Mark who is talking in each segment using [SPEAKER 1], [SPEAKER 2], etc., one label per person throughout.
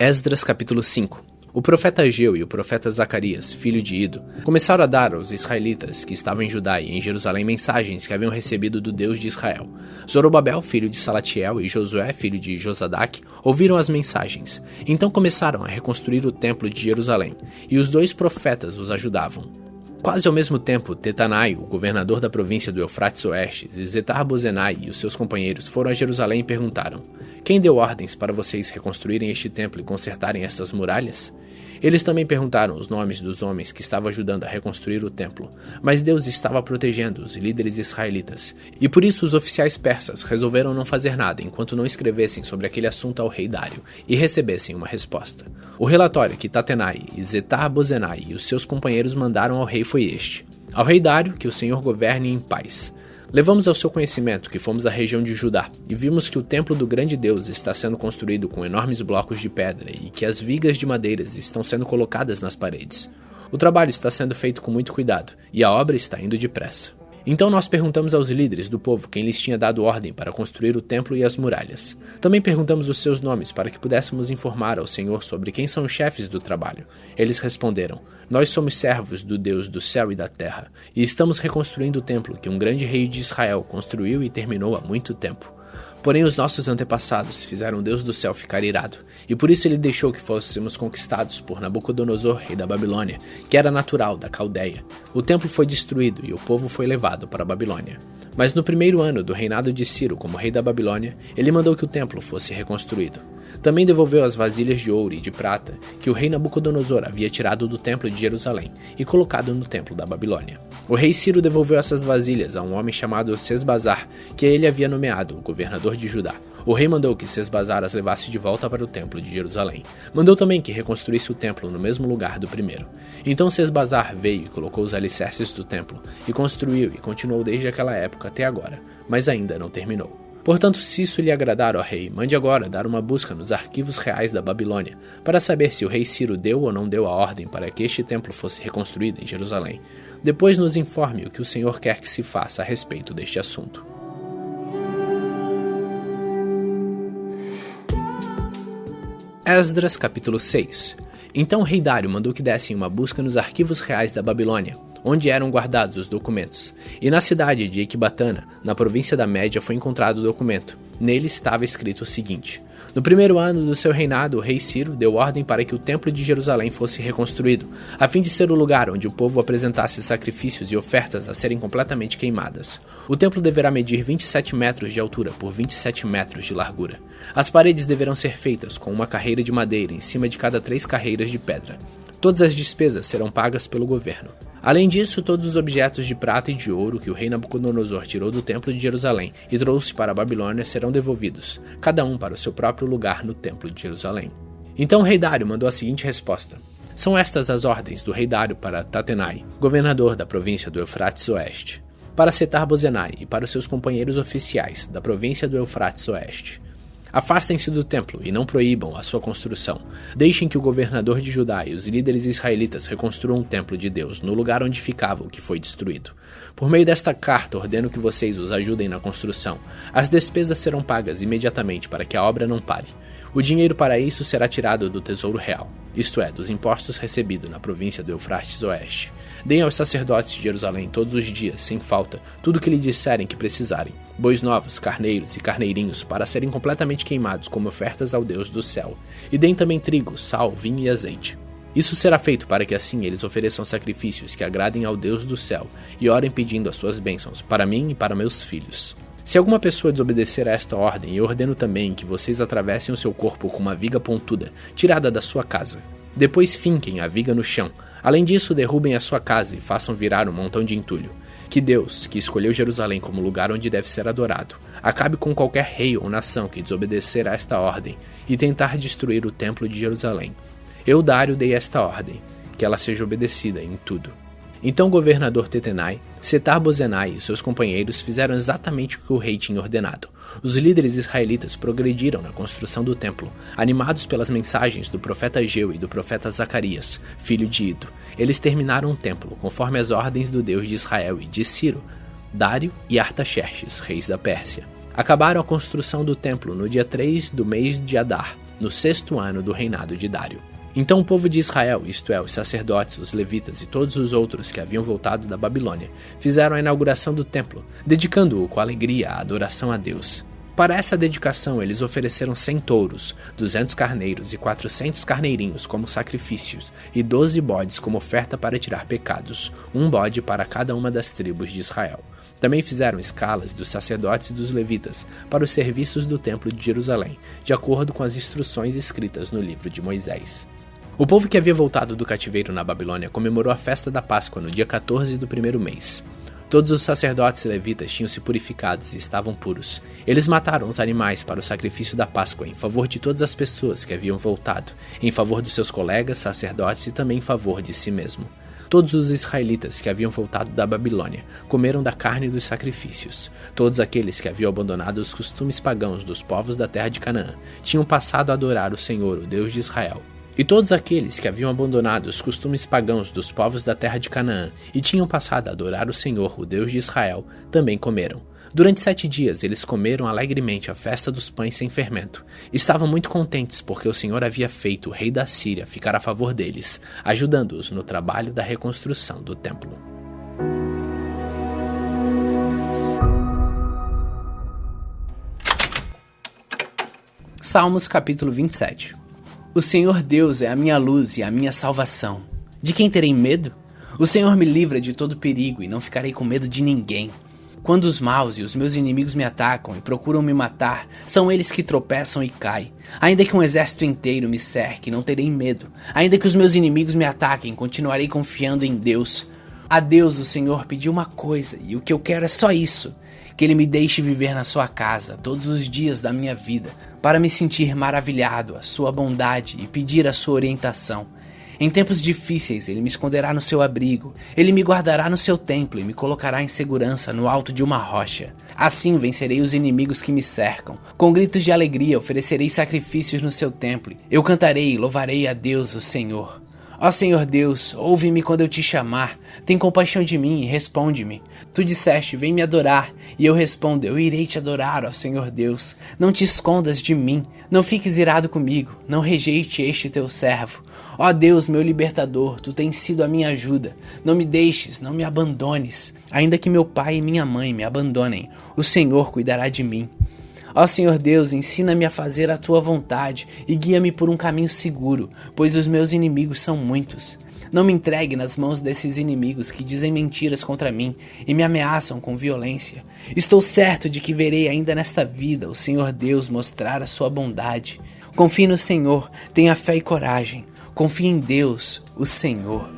[SPEAKER 1] Esdras capítulo 5. O profeta Ageu e o profeta Zacarias, filho de Ido, começaram a dar aos israelitas que estavam em Judá e em Jerusalém mensagens que haviam recebido do Deus de Israel. Zorobabel, filho de Salatiel, e Josué, filho de Josadaque, ouviram as mensagens. Então começaram a reconstruir o templo de Jerusalém, e os dois profetas os ajudavam. Quase ao mesmo tempo, Tetanai, o governador da província do Eufrates Oeste, e Zetar-Bozenai e os seus companheiros foram a Jerusalém e perguntaram: quem deu ordens para vocês reconstruírem este templo e consertarem estas muralhas? Eles também perguntaram os nomes dos homens que estavam ajudando a reconstruir o templo, mas Deus estava protegendo os líderes israelitas, e por isso os oficiais persas resolveram não fazer nada enquanto não escrevessem sobre aquele assunto ao rei Dário e recebessem uma resposta. O relatório que Tatenai e Zetar-Bozenai e os seus companheiros mandaram ao rei foi este: ao rei Dário, que o Senhor governe em paz. Levamos ao seu conhecimento que fomos à região de Judá e vimos que o templo do grande Deus está sendo construído com enormes blocos de pedra e que as vigas de madeiras estão sendo colocadas nas paredes. O trabalho está sendo feito com muito cuidado e a obra está indo depressa. Então nós perguntamos aos líderes do povo quem lhes tinha dado ordem para construir o templo e as muralhas. Também perguntamos os seus nomes para que pudéssemos informar ao Senhor sobre quem são os chefes do trabalho. Eles responderam: nós somos servos do Deus do céu e da terra, e estamos reconstruindo o templo que um grande rei de Israel construiu e terminou há muito tempo. Porém os nossos antepassados fizeram o Deus do céu ficar irado, e por isso ele deixou que fôssemos conquistados por Nabucodonosor, rei da Babilônia, que era natural da Caldeia. O templo foi destruído e o povo foi levado para a Babilônia. Mas no primeiro ano do reinado de Ciro como rei da Babilônia, ele mandou que o templo fosse reconstruído. Também devolveu as vasilhas de ouro e de prata que o rei Nabucodonosor havia tirado do templo de Jerusalém e colocado no templo da Babilônia. O rei Ciro devolveu essas vasilhas a um homem chamado Sesbazar, que ele havia nomeado o governador de Judá. O rei mandou que Sesbazar as levasse de volta para o templo de Jerusalém. Mandou também que reconstruísse o templo no mesmo lugar do primeiro. Então Sesbazar veio e colocou os alicerces do templo, e construiu e continuou desde aquela época até agora, mas ainda não terminou. Portanto, se isso lhe agradar, ó rei, mande agora dar uma busca nos arquivos reais da Babilônia, para saber se o rei Ciro deu ou não deu a ordem para que este templo fosse reconstruído em Jerusalém. Depois nos informe o que o Senhor quer que se faça a respeito deste assunto. Esdras capítulo 6. Então o rei Dário mandou que dessem uma busca nos arquivos reais da Babilônia, onde eram guardados os documentos. E na cidade de Ecbatana, na província da Média, foi encontrado o documento. Nele estava escrito o seguinte: no primeiro ano do seu reinado, o rei Ciro deu ordem para que o templo de Jerusalém fosse reconstruído, a fim de ser o lugar onde o povo apresentasse sacrifícios e ofertas a serem completamente queimadas. O templo deverá medir 27 metros de altura por 27 metros de largura. As paredes deverão ser feitas com uma carreira de madeira em cima de cada 3 carreiras de pedra. Todas as despesas serão pagas pelo governo. Além disso, todos os objetos de prata e de ouro que o rei Nabucodonosor tirou do templo de Jerusalém e trouxe para a Babilônia serão devolvidos, cada um para o seu próprio lugar no templo de Jerusalém. Então o rei Dário mandou a seguinte resposta: são estas as ordens do rei Dário para Tatenai, governador da província do Eufrates Oeste, para Setar-Bozenai e para os seus companheiros oficiais da província do Eufrates Oeste. Afastem-se do templo e não proíbam a sua construção. Deixem que o governador de Judá e os líderes israelitas reconstruam o templo de Deus no lugar onde ficava o que foi destruído. Por meio desta carta ordeno que vocês os ajudem na construção. As despesas serão pagas imediatamente para que a obra não pare. O dinheiro para isso será tirado do tesouro real, isto é, dos impostos recebidos na província do Eufrates Oeste. Deem aos sacerdotes de Jerusalém todos os dias, sem falta, tudo o que lhe disserem que precisarem: bois novos, carneiros e carneirinhos, para serem completamente queimados como ofertas ao Deus do céu. E deem também trigo, sal, vinho e azeite. Isso será feito para que assim eles ofereçam sacrifícios que agradem ao Deus do céu e orem pedindo as suas bênçãos para mim e para meus filhos. Se alguma pessoa desobedecer a esta ordem, eu ordeno também que vocês atravessem o seu corpo com uma viga pontuda, tirada da sua casa. Depois finquem a viga no chão. Além disso, derrubem a sua casa e façam virar um montão de entulho. Que Deus, que escolheu Jerusalém como lugar onde deve ser adorado, acabe com qualquer rei ou nação que desobedecer a esta ordem e tentar destruir o templo de Jerusalém. Eu, Dário, dei esta ordem, que ela seja obedecida em tudo. Então o governador Tetenai, Setar-Bozenai e seus companheiros fizeram exatamente o que o rei tinha ordenado. Os líderes israelitas progrediram na construção do templo, animados pelas mensagens do profeta Ageu e do profeta Zacarias, filho de Ido. Eles terminaram o templo, conforme as ordens do Deus de Israel e de Ciro, Dário e Artaxerxes, reis da Pérsia. Acabaram a construção do templo no dia 3 do mês de Adar, no 6º ano do reinado de Dário. Então o povo de Israel, isto é, os sacerdotes, os levitas e todos os outros que haviam voltado da Babilônia, fizeram a inauguração do templo, dedicando-o com alegria à adoração a Deus. Para essa dedicação, eles ofereceram 100 touros, 200 carneiros e 400 carneirinhos como sacrifícios, e 12 bodes como oferta para tirar pecados, um bode para cada uma das tribos de Israel. Também fizeram escalas dos sacerdotes e dos levitas para os serviços do templo de Jerusalém, de acordo com as instruções escritas no livro de Moisés. O povo que havia voltado do cativeiro na Babilônia comemorou a festa da Páscoa no dia 14 do primeiro mês. Todos os sacerdotes e levitas tinham se purificados e estavam puros. Eles mataram os animais para o sacrifício da Páscoa em favor de todas as pessoas que haviam voltado, em favor dos seus colegas sacerdotes e também em favor de si mesmo. Todos os israelitas que haviam voltado da Babilônia comeram da carne dos sacrifícios. Todos aqueles que haviam abandonado os costumes pagãos dos povos da terra de Canaã tinham passado a adorar o Senhor, o Deus de Israel. E todos aqueles que haviam abandonado os costumes pagãos dos povos da terra de Canaã e tinham passado a adorar o Senhor, o Deus de Israel, também comeram. Durante 7 dias eles comeram alegremente a festa dos pães sem fermento. Estavam muito contentes porque o Senhor havia feito o rei da Síria ficar a favor deles, ajudando-os no trabalho da reconstrução do templo. Salmos capítulo 27. O Senhor Deus é a minha luz e a minha salvação. De quem terei medo? O Senhor me livra de todo perigo e não ficarei com medo de ninguém. Quando os maus e os meus inimigos me atacam e procuram me matar, são eles que tropeçam e caem. Ainda que um exército inteiro me cerque, não terei medo. Ainda que os meus inimigos me ataquem, continuarei confiando em Deus. A Deus o Senhor pediu uma coisa, e o que eu quero é só isso: que Ele me deixe viver na sua casa todos os dias da minha vida, para me sentir maravilhado à sua bondade e pedir a sua orientação. Em tempos difíceis, Ele me esconderá no seu abrigo, Ele me guardará no seu templo e me colocará em segurança no alto de uma rocha. Assim vencerei os inimigos que me cercam. Com gritos de alegria oferecerei sacrifícios no seu templo. Eu cantarei e louvarei a Deus, o Senhor. Ó Senhor Deus, ouve-me quando eu te chamar. Tem compaixão de mim e responde-me. Tu disseste, vem me adorar. E eu respondo, eu irei te adorar, ó Senhor Deus. Não te escondas de mim. Não fiques irado comigo. Não rejeite este teu servo. Ó Deus, meu libertador, tu tens sido a minha ajuda. Não me deixes, não me abandones. Ainda que meu pai e minha mãe me abandonem, o Senhor cuidará de mim. Ó Senhor Deus, ensina-me a fazer a tua vontade e guia-me por um caminho seguro, pois os meus inimigos são muitos. Não me entregue nas mãos desses inimigos que dizem mentiras contra mim e me ameaçam com violência. Estou certo de que verei ainda nesta vida o Senhor Deus mostrar a sua bondade. Confie no Senhor, tenha fé e coragem. Confie em Deus, o Senhor.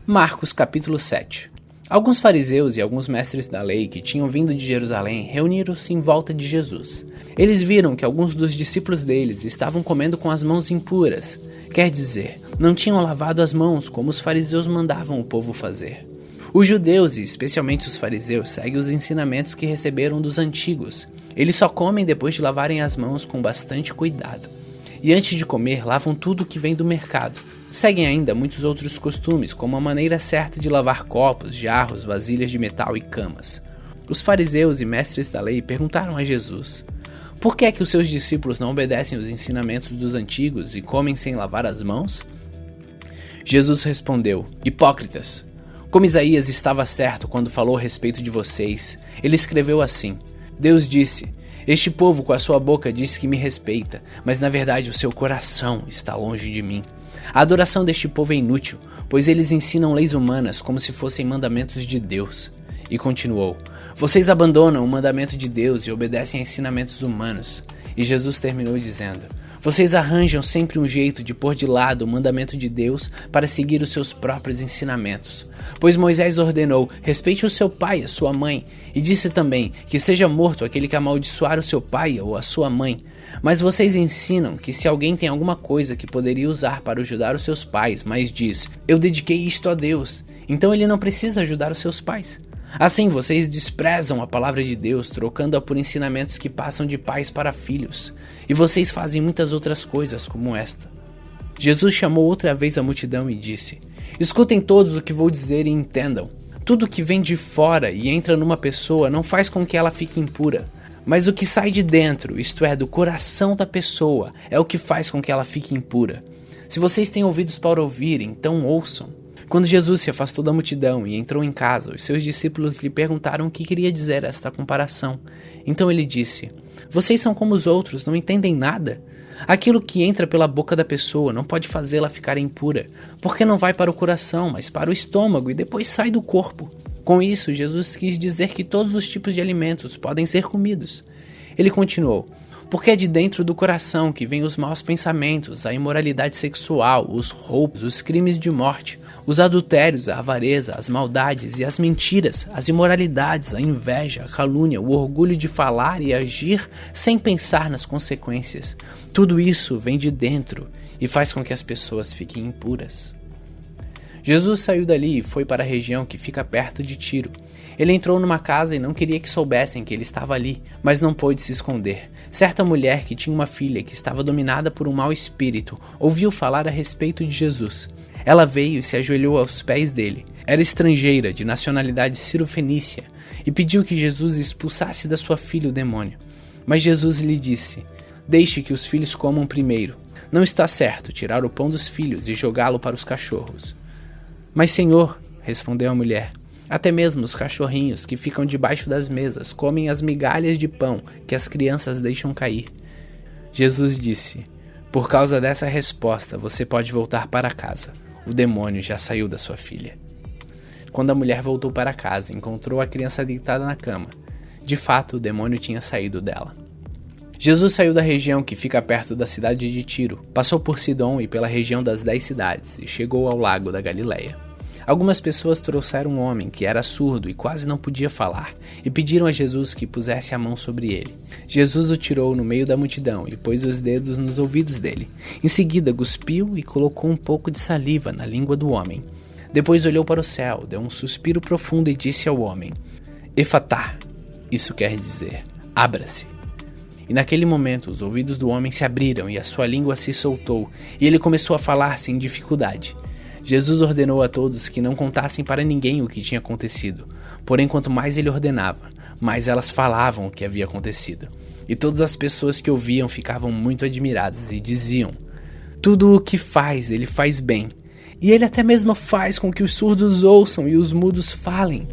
[SPEAKER 1] Marcos capítulo 7. Alguns fariseus e alguns mestres da lei que tinham vindo de Jerusalém reuniram-se em volta de Jesus. Eles viram que alguns dos discípulos deles estavam comendo com as mãos impuras, quer dizer, não tinham lavado as mãos como os fariseus mandavam o povo fazer. Os judeus, e especialmente os fariseus, seguem os ensinamentos que receberam dos antigos. Eles só comem depois de lavarem as mãos com bastante cuidado. E antes de comer, lavam tudo que vem do mercado. Seguem ainda muitos outros costumes, como a maneira certa de lavar copos, jarros, vasilhas de metal e camas. Os fariseus e mestres da lei perguntaram a Jesus: por que é que os seus discípulos não obedecem os ensinamentos dos antigos e comem sem lavar as mãos? Jesus respondeu: hipócritas! Como Isaías estava certo quando falou a respeito de vocês, ele escreveu assim: Deus disse, este povo com a sua boca diz que me respeita, mas na verdade o seu coração está longe de mim. A adoração deste povo é inútil, pois eles ensinam leis humanas como se fossem mandamentos de Deus. E continuou: vocês abandonam o mandamento de Deus e obedecem a ensinamentos humanos. E Jesus terminou dizendo: vocês arranjam sempre um jeito de pôr de lado o mandamento de Deus para seguir os seus próprios ensinamentos. Pois Moisés ordenou: respeite o seu pai e a sua mãe, e disse também que seja morto aquele que amaldiçoar o seu pai ou a sua mãe. Mas vocês ensinam que se alguém tem alguma coisa que poderia usar para ajudar os seus pais, mas diz: eu dediquei isto a Deus, então ele não precisa ajudar os seus pais. Assim, vocês desprezam a palavra de Deus, trocando-a por ensinamentos que passam de pais para filhos. E vocês fazem muitas outras coisas como esta. Jesus chamou outra vez a multidão e disse: escutem todos o que vou dizer e entendam. Tudo que vem de fora e entra numa pessoa não faz com que ela fique impura. Mas o que sai de dentro, isto é, do coração da pessoa, é o que faz com que ela fique impura. Se vocês têm ouvidos para ouvir, então ouçam. Quando Jesus se afastou da multidão e entrou em casa, os seus discípulos lhe perguntaram o que queria dizer esta comparação. Então ele disse: Vocês são como os outros, não entendem nada? Aquilo que entra pela boca da pessoa não pode fazê-la ficar impura, porque não vai para o coração, mas para o estômago e depois sai do corpo. Com isso, Jesus quis dizer que todos os tipos de alimentos podem ser comidos. Ele continuou: Porque é de dentro do coração que vêm os maus pensamentos, a imoralidade sexual, os roubos, os crimes de morte, os adultérios, a avareza, as maldades e as mentiras, as imoralidades, a inveja, a calúnia, o orgulho de falar e agir sem pensar nas consequências. Tudo isso vem de dentro e faz com que as pessoas fiquem impuras. Jesus saiu dali e foi para a região que fica perto de Tiro. Ele entrou numa casa e não queria que soubessem que ele estava ali, mas não pôde se esconder. Certa mulher que tinha uma filha que estava dominada por um mau espírito ouviu falar a respeito de Jesus. Ela veio e se ajoelhou aos pés dele. Era estrangeira, de nacionalidade cirofenícia, e pediu que Jesus expulsasse da sua filha o demônio. Mas Jesus lhe disse: Deixe que os filhos comam primeiro. Não está certo tirar o pão dos filhos e jogá-lo para os cachorros. Mas, Senhor, respondeu a mulher, até mesmo os cachorrinhos que ficam debaixo das mesas comem as migalhas de pão que as crianças deixam cair. Jesus disse: Por causa dessa resposta, você pode voltar para casa. O demônio já saiu da sua filha. Quando a mulher voltou para casa, encontrou a criança deitada na cama. De fato, o demônio tinha saído dela. Jesus saiu da região que fica perto da cidade de Tiro, passou por Sidom e pela região das 10 cidades e chegou ao lago da Galileia. Algumas pessoas trouxeram um homem que era surdo e quase não podia falar e pediram a Jesus que pusesse a mão sobre ele. Jesus o tirou no meio da multidão e pôs os dedos nos ouvidos dele. Em seguida, cuspiu e colocou um pouco de saliva na língua do homem. Depois olhou para o céu, deu um suspiro profundo e disse ao homem: Efatá, isso quer dizer, abra-se. E naquele momento os ouvidos do homem se abriram e a sua língua se soltou, e ele começou a falar sem dificuldade. Jesus ordenou a todos que não contassem para ninguém o que tinha acontecido. Porém, quanto mais ele ordenava, mais elas falavam o que havia acontecido. E todas as pessoas que ouviam ficavam muito admiradas e diziam: Tudo o que faz, ele faz bem. E ele até mesmo faz com que os surdos ouçam e os mudos falem.